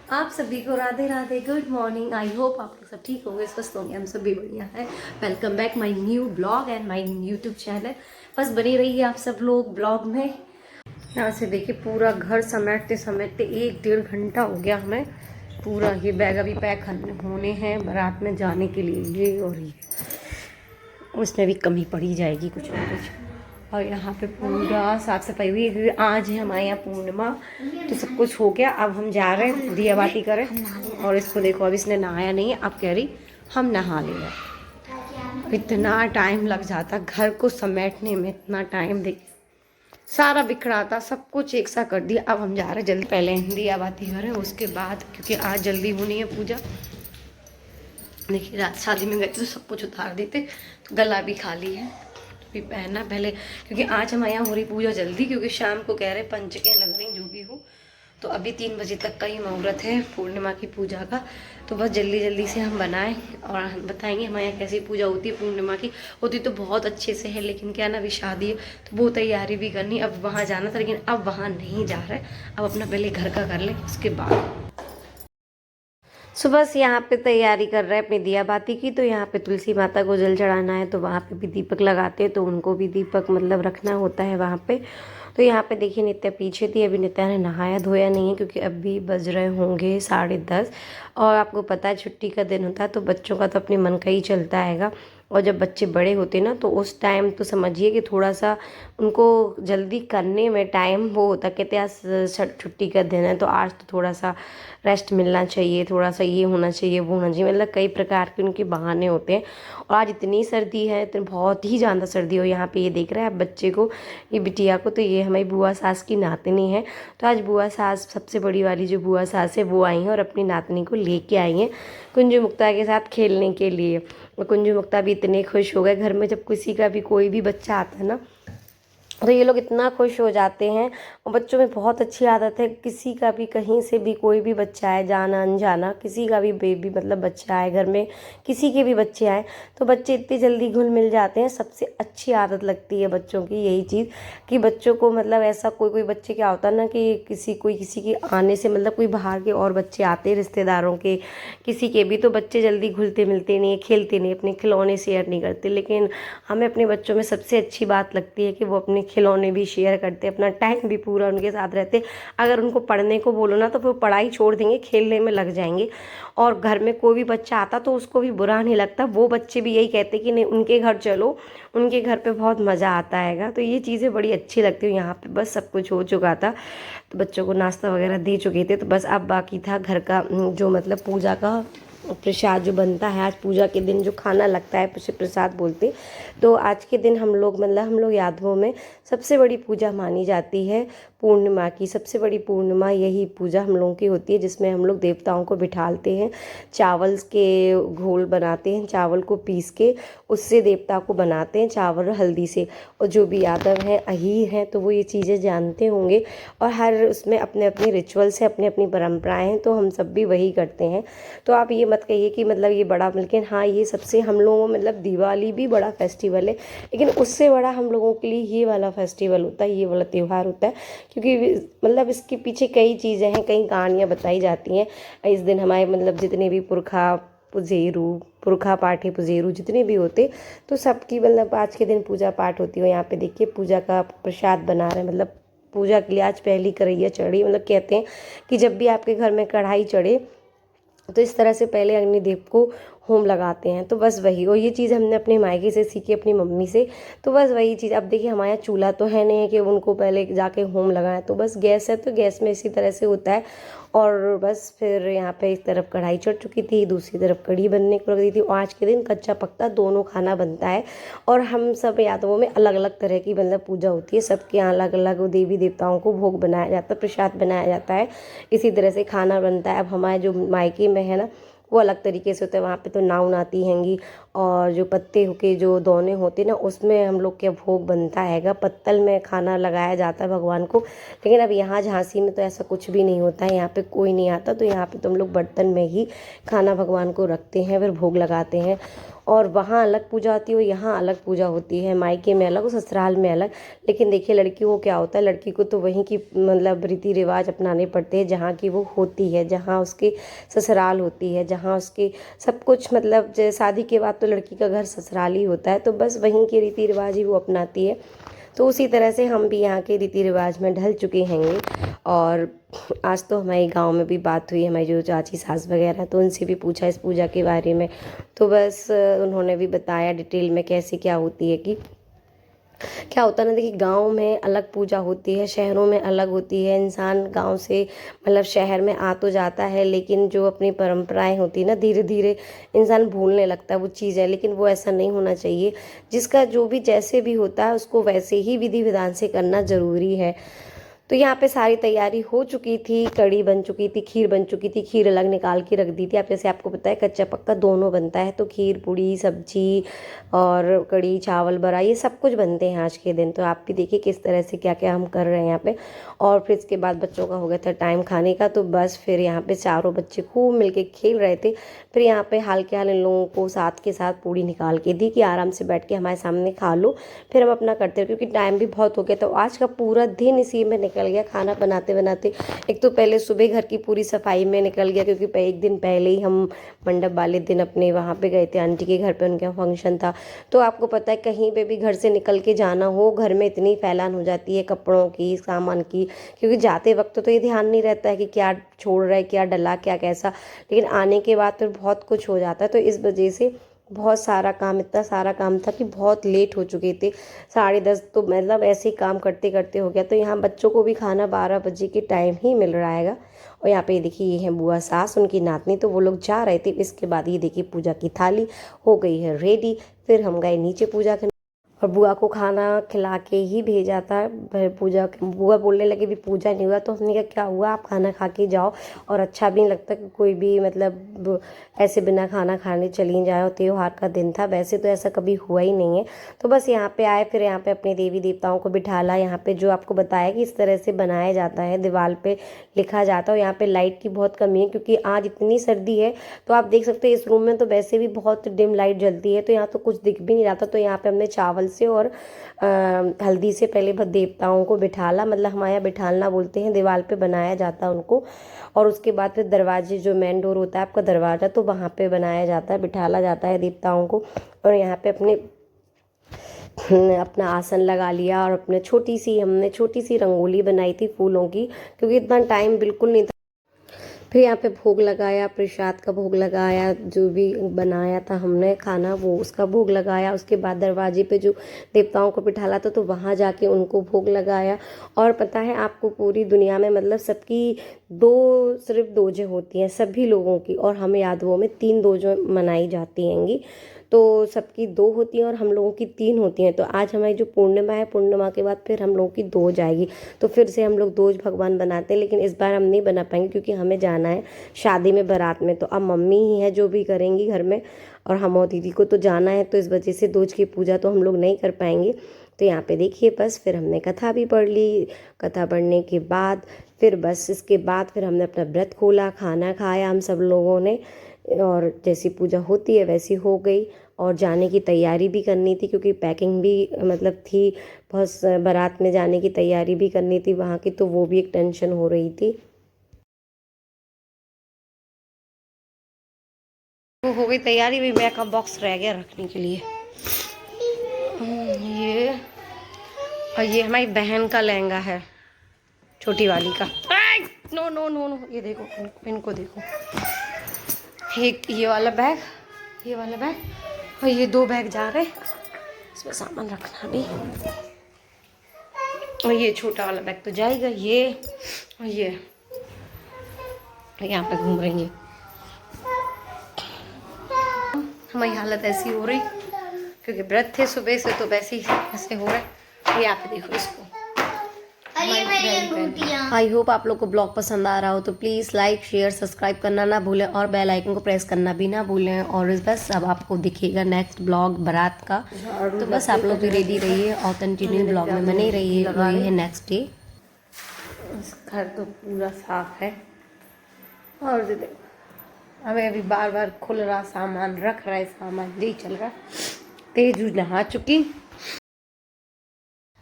आप सभी को Radhe Radhe, good morning. I hope आप लोग सब ठीक होंगे, स्वस्थ होंगे, हम सभी बढ़िया है। Welcome back my new blog and my YouTube channel. बस बने रहिए आप सब लोग ब्लॉग में। यहाँ से देखिए पूरा घर समेटते समेटते 1-1.5 घंटा हो गया हमें। पूरा ये बैग अभी पैक होने हैं बारात में जाने के लिए, ये और ये उसमें भी कमी पड़ी जाएगी कुछ ना कुछ। और यहाँ पे पूरा साफ सफाई हुई क्योंकि आज है हमारे यहाँ पूर्णिमा, तो सब कुछ हो गया। अब हम जा रहे हैं दिया बाती करें। और इसको देखो, अब इसने नहाया नहीं है, अब कह रही हम नहा लेंगे। इतना टाइम लग जाता घर को समेटने में, इतना टाइम देख सारा बिखरा था, सब कुछ एक साथ कर दिया। अब हम जा रहे हैं जल्दी, पहले दिया बाती करें उसके बाद, क्योंकि आज जल्दी होनी है पूजा। देखिए रात शादी में गए थे तो सब कुछ उतार देते, तो गला भी खाली है भी पहनना पहले, क्योंकि आज हमारे यहाँ हो रही पूजा जल्दी, क्योंकि शाम को कह रहे पंचकें लग रही जो भी हो। तो अभी 3 बजे तक का ही मुहूर्त है पूर्णिमा की पूजा का। तो बस जल्दी जल्दी से हम बनाएं और हम बताएंगे हमारे यहाँ कैसी पूजा होती है। पूर्णिमा की होती तो बहुत अच्छे से है, लेकिन क्या ना अभी शादी है तो वो तैयारी भी करनी। अब वहाँ जाना था लेकिन अब वहाँ नहीं जा रहा है, अब अपना पहले घर का कर ले उसके बाद। सुबह से यहाँ पे तैयारी कर रहे हैं अपनी दिया बाती की। तो यहाँ पे तुलसी माता को जल चढ़ाना है, तो वहाँ पे भी दीपक लगाते हैं, तो उनको भी दीपक मतलब रखना होता है वहाँ पे। तो यहाँ पे देखिए नित्या पीछे थी, अभी नित्या ने नहाया धोया नहीं है क्योंकि अभी बज रहे होंगे 10:30। और आपको पता है छुट्टी का दिन होता है तो बच्चों का तो अपने मन का ही चलता हैगा। और जब बच्चे बड़े होते ना तो उस टाइम तो समझिए कि थोड़ा सा उनको जल्दी करने में टाइम वो होता, कहते हैं आज छुट्टी का दिन है तो आज तो थोड़ा सा रेस्ट मिलना चाहिए, थोड़ा सा ये होना चाहिए वो होना चाहिए, मतलब कई प्रकार के उनके बहाने होते हैं। और आज इतनी सर्दी है, इतनी बहुत ही ज़्यादा सर्दी हो। यहाँ पे ये देख रहे हैं आप बच्चे को, ये बिटिया को, तो ये हमारी बुआ सास की नातनी है। तो आज बुआ सास, सबसे बड़ी वाली जो बुआ सास है वो आई हैं और अपनी नातनी को लेके आई हैं कुंजू मुक्ता के साथ खेलने के लिए। और कुंजू मुक्ता भी इतने खुश हो गए। घर में जब किसी का भी कोई भी बच्चा आता है ना तो ये लोग इतना खुश हो जाते हैं। और बच्चों में बहुत अच्छी आदत है, किसी का भी कहीं से भी कोई भी बच्चा आए, जाना अनजाना, किसी का भी बेबी मतलब बच्चा आए घर में, किसी के भी बच्चे आए तो बच्चे इतनी जल्दी घुल मिल जाते हैं। सबसे अच्छी आदत लगती है बच्चों की यही चीज़ कि बच्चों को मतलब ऐसा कोई कोई बच्चे क्या होता है ना कि किसी के आने से मतलब कोई बाहर के और बच्चे आते हैं रिश्तेदारों के, किसी के भी, तो बच्चे जल्दी घुलते मिलते नहीं, खेलते नहीं, अपने खिलौने शेयर नहीं करते। लेकिन हमें अपने बच्चों में सबसे अच्छी बात लगती है कि वो अपने खिलौने भी शेयर करते, अपना टाइम भी पूरा उनके साथ रहते। अगर उनको पढ़ने को बोलो ना तो वो पढ़ाई छोड़ देंगे, खेलने में लग जाएंगे। और घर में कोई भी बच्चा आता तो उसको भी बुरा नहीं लगता, वो बच्चे भी यही कहते कि नहीं उनके घर चलो, उनके घर पे बहुत मज़ा आता हैगा। तो ये चीज़ें बड़ी अच्छी लगती है। यहाँ पे बस सब कुछ हो चुका था तो बच्चों को नाश्ता वगैरह दे चुके थे, तो बस अब बाकी था घर का जो मतलब पूजा का प्रसाद जो बनता है। आज पूजा के दिन जो खाना लगता है उसे प्रसाद बोलते। तो आज के दिन हम लोग मतलब हम लोग यादवों में सबसे बड़ी पूजा मानी जाती है पूर्णिमा की। सबसे बड़ी पूर्णिमा यही पूजा हम लोगों की होती है जिसमें हम लोग देवताओं को बिठालते हैं, चावल के घोल बनाते हैं, चावल को पीस के उससे देवता को बनाते हैं, चावल हल्दी से। और जो भी यादव हैं अहीर हैं तो वो ये चीज़ें जानते होंगे। और हर उसमें अपने अपने रिचुअल्स हैं, अपनी अपनी परंपराएं हैं, तो हम सब भी वही करते हैं। तो आप ये मत कहिए कि मतलब ये बड़ा, लेकिन हाँ ये सबसे हम लोगों में मतलब दिवाली भी बड़ा फेस्टिवल है, लेकिन उससे बड़ा हम लोगों के लिए ये वाला फेस्टिवल होता है, ये वाला त्यौहार होता है। क्योंकि मतलब इसके पीछे कई चीज़ें हैं, कई कहानियाँ बताई जाती हैं। इस दिन हमारे मतलब जितने भी पुरखा पाठी पुजेरू जितने भी होते तो सबकी मतलब आज के दिन पूजा पाठ होती है। यहाँ पे देखिए पूजा का प्रसाद बना रहे हैं, मतलब पूजा के लिए आज पहली कढ़ैया चढ़ी। मतलब कहते हैं कि जब भी आपके घर में कढ़ाई चढ़े तो इस तरह से पहले अग्निदेव को होम लगाते हैं। तो बस वही, और ये चीज़ हमने अपने मायके से सीखी, अपनी मम्मी से। तो बस वही चीज़। अब देखिए हमारे यहाँ चूल्हा तो है नहीं है कि उनको पहले जाके होम लगाएं, तो बस गैस है तो गैस में इसी तरह से होता है। और बस फिर यहाँ पे एक तरफ कढ़ाई चढ़ चुकी थी, दूसरी तरफ कढ़ी बनने को रख दी थी। और आज के दिन कच्चा पक्का दोनों खाना बनता है। और हम सब यादवों में अलग अलग तरह की मतलब पूजा होती है, सबके यहाँ अलग अलग देवी देवताओं को भोग बनाया जाता है, प्रसाद बनाया जाता है, इसी तरह से खाना बनता है। अब हमारे जो मायके में है ना वो अलग तरीके से होता है, वहाँ पे तो नाव आती हैंगी और जो पत्ते के जो दोने होते ना उसमें हम लोग के भोग बनता हैगा, पत्तल में खाना लगाया जाता है भगवान को। लेकिन अब यहाँ झांसी में तो ऐसा कुछ भी नहीं होता है, यहाँ पे कोई नहीं आता, तो यहाँ पे तो हम लोग बर्तन में ही खाना भगवान को रखते हैं, फिर भोग लगाते हैं। और वहाँ अलग पूजा होती है और यहाँ अलग पूजा होती है, मायके में अलग और ससुराल में अलग। लेकिन देखिए लड़की को क्या होता है, लड़की को तो वहीं की मतलब रीति रिवाज अपनाने पड़ते हैं जहाँ की वो होती है, जहाँ उसकी ससुराल होती है, जहाँ उसकी सब कुछ मतलब शादी के बाद तो लड़की का घर ससुराल ही होता है, तो बस वहीं के रीति रिवाज ही वो अपनाती है। तो उसी तरह से हम भी यहाँ के रीति रिवाज में ढल चुके हैं। और आज तो हमारे गांव में भी बात हुई, हमारी जो चाची सास वगैरह, तो उनसे भी पूछा इस पूजा के बारे में। तो बस उन्होंने भी बताया डिटेल में कैसे क्या होती है कि क्या होता है ना। देखिए गांव में अलग पूजा होती है, शहरों में अलग होती है। इंसान गांव से मतलब शहर में आ तो जाता है, लेकिन जो अपनी परंपराएं होती है ना, धीरे धीरे इंसान भूलने लगता है वो चीज़ें, लेकिन वो ऐसा नहीं होना चाहिए। जिसका जो भी जैसे भी होता है उसको वैसे ही विधि विधान से करना ज़रूरी है। तो यहाँ पे सारी तैयारी हो चुकी थी, कढ़ी बन चुकी थी, खीर बन चुकी थी। खीर अलग निकाल के रख दी थी। आप जैसे आपको पता है कच्चा पक्का दोनों बनता है, तो खीर पूड़ी सब्जी और कढ़ी चावल बड़ा ये सब कुछ बनते हैं आज के दिन। तो आप भी देखिए किस तरह से क्या क्या हम कर रहे हैं यहाँ पे। और फिर इसके बाद बच्चों का हो गया था टाइम खाने का, तो बस फिर यहाँ पे चारों बच्चे खूब मिलके खेल रहे थे। फिर यहाँ पे हाल के हाल इन लोगों को साथ के साथ पूड़ी निकाल के दी कि आराम से बैठ के हमारे सामने खा लो, फिर हम अपना करते रहे, क्योंकि टाइम भी बहुत हो गया। तो आज का पूरा दिन इसी में निकल गया, खाना बनाते बनाते। एक तो पहले सुबह घर की पूरी सफाई में निकल गया, क्योंकि एक दिन पहले ही हम मंडप वाले दिन अपने वहाँ पे गए थे, आंटी के घर पे उनके फंक्शन था। तो आपको पता है कहीं पे भी घर से निकल के जाना हो, घर में इतनी फैलान हो जाती है कपड़ों की, सामान की, क्योंकि जाते वक्त तो ये ध्यान नहीं रहता है कि क्या छोड़ रहा है, क्या डला, क्या कैसा, लेकिन आने के बाद फिर बहुत कुछ हो जाता है। तो इस वजह से बहुत सारा काम, इतना सारा काम था कि बहुत लेट हो चुके थे। 10:30 तो मतलब ऐसे ही काम करते करते हो गया। तो यहाँ बच्चों को भी खाना 12 बजे के टाइम ही मिल रहा हैगा। और यहाँ पे देखिए ये है बुआ सास, उनकी नातनी, तो वो लोग जा रहे थे। इसके बाद ये देखिए पूजा की थाली हो गई है रेडी। फिर हम गए नीचे पूजा करने और बुआ को खाना खिला के ही भेजा था। पूजा बुआ बोलने लगे भी पूजा नहीं हुआ, तो हमने कहा क्या हुआ, आप खाना खा के जाओ। और अच्छा भी नहीं लगता कि कोई भी मतलब ऐसे बिना खाना खाने चली जाए। और त्योहार का दिन था, वैसे तो ऐसा कभी हुआ ही नहीं है। तो बस यहाँ पे आए, फिर यहाँ पे अपने देवी देवताओं को बिठाला। यहाँ पे जो आपको बताया कि इस तरह से बनाया जाता है, दीवार पे लिखा जाता है। और यहाँ पे लाइट की बहुत कमी है, क्योंकि आज इतनी सर्दी है। तो आप देख सकते हैं इस रूम में तो वैसे भी बहुत डिम लाइट जलती है, तो यहाँ तो कुछ दिख भी नहीं रहा था। तो यहाँ पे हमने चावल से और हल्दी से पहले देवताओं को बिठाला, मतलब हमारे यहाँ बिठालना बोलते हैं, दीवार पे बनाया जाता है उनको। और उसके बाद फिर दरवाजे, जो मेन डोर होता है आपका दरवाज़ा, तो वहाँ पे बनाया जाता है, बिठाला जाता है देवताओं को। और यहाँ पे अपना आसन लगा लिया। और हमने छोटी सी रंगोली बनाई थी फूलों की, क्योंकि इतना टाइम बिल्कुल नहीं था। फिर यहाँ पे भोग लगाया, प्रसाद का भोग लगाया, जो भी बनाया था हमने खाना वो उसका भोग लगाया। उसके बाद दरवाजे पे जो देवताओं को बिठाला था, तो वहाँ जाके उनको भोग लगाया। और पता है आपको पूरी दुनिया में मतलब सबकी सिर्फ दोजें होती हैं सभी लोगों की, और हम यादवों में 3 दोजें मनाई जाती हैंगी। तो सबकी 2 होती हैं और हम लोगों की 3 होती हैं। तो आज हमारी जो पूर्णिमा है, पूर्णिमा के बाद फिर हम लोगों की 2 जाएगी। तो फिर से हम लोग 2 भगवान बनाते हैं, लेकिन इस बार हम नहीं बना पाएंगे, क्योंकि हमें जाना है शादी में, बारात में। तो अब मम्मी ही है जो भी करेंगी घर में, और हम और दीदी को तो जाना है। तो इस वजह से दोज की पूजा तो हम लोग नहीं कर पाएंगे। तो यहाँ पे देखिए बस फिर हमने कथा भी पढ़ ली। कथा पढ़ने के बाद फिर बस इसके बाद फिर हमने अपना व्रत खोला, खाना खाया हम सब लोगों ने। और जैसी पूजा होती है वैसी हो गई। और जाने की तैयारी भी करनी थी, क्योंकि पैकिंग भी मतलब थी बहुत, बारात में जाने की तैयारी भी करनी थी वहाँ की, तो वो भी एक टेंशन हो रही थी। वो हो गई तैयारी भी, मेकअप बॉक्स रह गया रखने के लिए। ये और ये हमारी बहन का लहंगा है, छोटी वाली का। नो नो नो नो, ये देखो, इनको देखो, एक ये वाला बैग, ये वाला बैग, और ये 2 बैग जा रहे, इसमें सामान रखना भी। और ये छोटा वाला बैग तो जाएगा, ये और ये यहाँ पे घूम रही है। हमारी हालत ऐसी हो रही क्योंकि व्रत थे सुबह से, तो वैसे ही ऐसे हो रहा है। ये आप देखो इसको। आई होप आप लोग को ब्लॉग पसंद आ रहा हो, तो प्लीज़ लाइक शेयर सब्सक्राइब करना ना भूलें, और बेल आइकन को प्रेस करना भी ना भूलें। और बस अब आपको दिखेगा नेक्स्ट ब्लॉग बारात का। तो बस आप लोग भी रेडी रहिए और कंटिन्यू ब्लॉग में बने रहिए। ये है नेक्स्ट डे। घर तो पूरा साफ है। और हमें अभी बार बार खुल रहा सामान, रख रहा है सामान, यही चल रहा। तेजू नहा चुकी।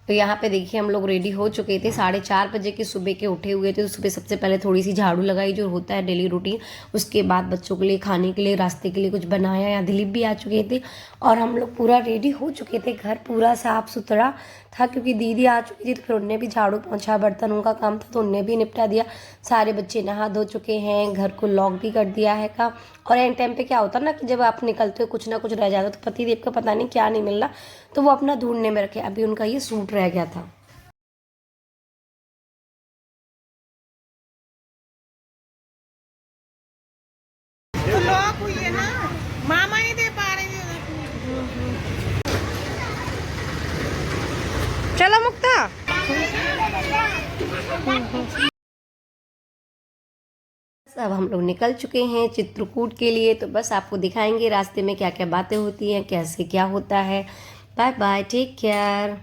तो यहाँ पे देखिए हम लोग रेडी हो चुके थे, 4:30 बजे के सुबह के उठे हुए थे। तो सुबह सबसे पहले थोड़ी सी झाड़ू लगाई जो होता है डेली रूटीन। उसके बाद बच्चों के लिए खाने के लिए रास्ते के लिए कुछ बनाया। यहाँ दिलीप भी आ चुके थे और हम लोग पूरा रेडी हो चुके थे। घर पूरा साफ सुथरा था क्योंकि दीदी आ चुकी थी, तो फिर उनने भी झाड़ू पोंछा, बर्तनों का काम था तो उनने भी निपटा दिया। सारे बच्चे नहा धो चुके हैं, घर को लॉक भी कर दिया है का। और एंड टाइम पे क्या होता है ना कि जब आप निकलते हो कुछ ना कुछ रह जाता, तो पति देव का पता नहीं क्या नहीं मिल रहा, तो वो अपना ढूंढने में रखे। अभी उनका ये सूट रह गया था। तो लॉक हुई है ना, मामा ही दे पा रहे थे। चलो मुक्ता। अब हम लोग निकल चुके हैं चित्रकूट के लिए। तो बस आपको दिखाएंगे रास्ते में क्या क्या बातें होती हैं, कैसे क्या होता है। Bye bye, take care.